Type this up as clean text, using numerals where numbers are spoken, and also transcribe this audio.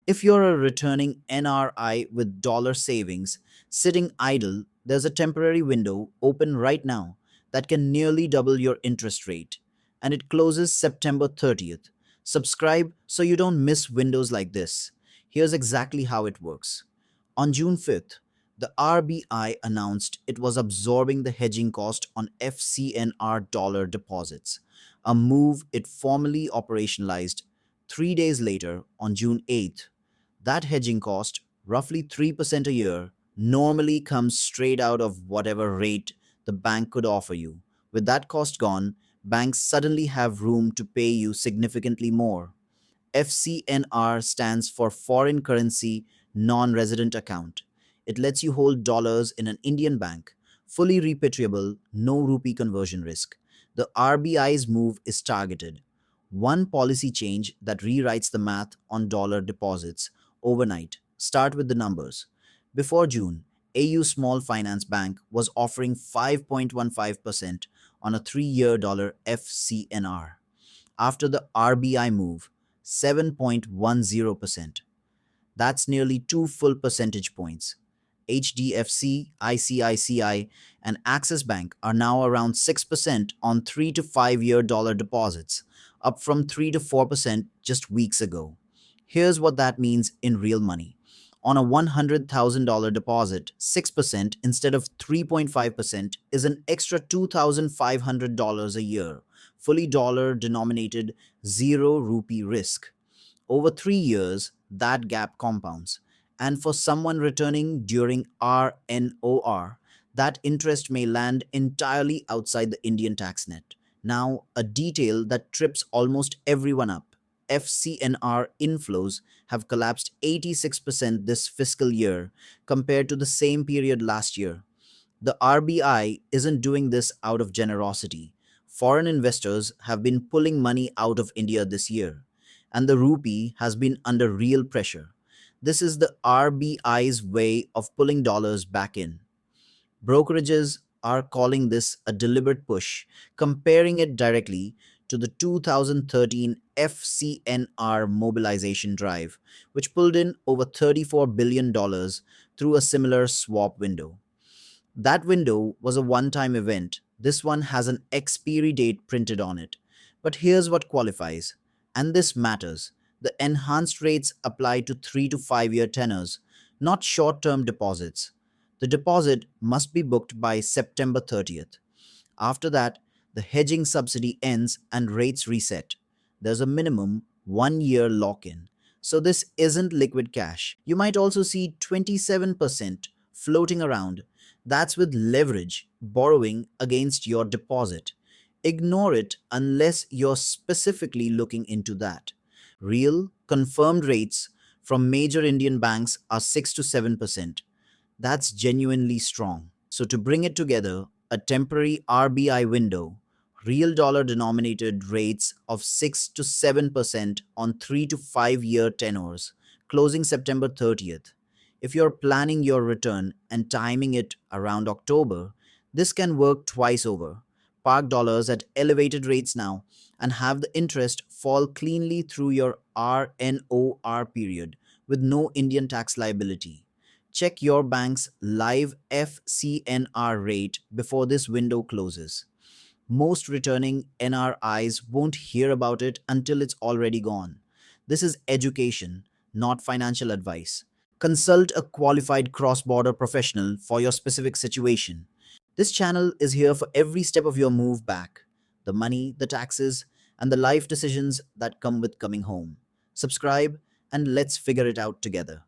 If you're a returning NRI with dollar savings sitting idle, there's a temporary window open right now that can nearly double your interest rate, and it closes September 30th. Subscribe so you don't miss windows like this. Here's exactly how it works. On June 5th, the RBI announced it was absorbing the hedging cost on FCNR dollar deposits, a move it formally operationalized 3 days later on June 8th. That hedging cost, roughly 3% a year, normally comes straight out of whatever rate the bank could offer you. With that cost gone, banks suddenly have room to pay you significantly more. FCNR stands for Foreign Currency Non Resident Account. It lets you hold dollars in an Indian bank, fully repatriable, no rupee conversion risk. The RBI's move is targeted. One policy change that rewrites the math on dollar deposits overnight. Start with the numbers. Before June, AU Small Finance Bank was offering 5.15% on a 3-year dollar FCNR. After the RBI move, 7.10%. That's nearly 2 full percentage points. HDFC, ICICI, and Axis Bank are now around 6% on 3 to 5-year dollar deposits, up from 3 to 4% just weeks ago. Here's what that means in real money. On a $100,000 deposit, 6% instead of 3.5% is an extra $2,500 a year, fully dollar denominated, zero rupee risk. Over 3 years, that gap compounds. And for someone returning during RNOR, that interest may land entirely outside the Indian tax net. Now, a detail that trips almost everyone up. FCNR inflows have collapsed 86% this fiscal year compared to the same period last year. The RBI isn't doing this out of generosity. Foreign investors have been pulling money out of India this year, and the rupee has been under real pressure. This is the RBI's way of pulling dollars back in. Brokerages are calling this a deliberate push, comparing it directly to the 2013 FCNR mobilization drive, which pulled in over $34 billion dollars through a similar swap window. That window was a one time event. This one has an expiry date printed on it. But here's what qualifies, and this matters. The enhanced rates apply to 3 to 5-year tenors, not short term deposits. The deposit must be booked by September 30th. After that, the hedging subsidy ends and rates reset. There's a minimum 1 year lock in. So this isn't liquid cash. You might also see 27% floating around. That's with leverage, borrowing against your deposit. Ignore it unless you're specifically looking into that. Real, confirmed rates from major Indian banks are 6 to 7%. That's genuinely strong. So, to bring it together, a temporary RBI window, real dollar denominated rates of 6 to 7% on 3 to 5-year tenors, closing September 30th. If you're planning your return and timing it around October, this can work twice over. Park dollars at elevated rates now and have the interest fall cleanly through your RNOR period with no Indian tax liability. Check your bank's live FCNR rate before this window closes. Most returning NRIs won't hear about it until it's already gone. This is education, not financial advice. Consult a qualified cross border professional for your specific situation. This channel is here for every step of your move back, the money, the taxes, and the life decisions that come with coming home. Subscribe and let's figure it out together.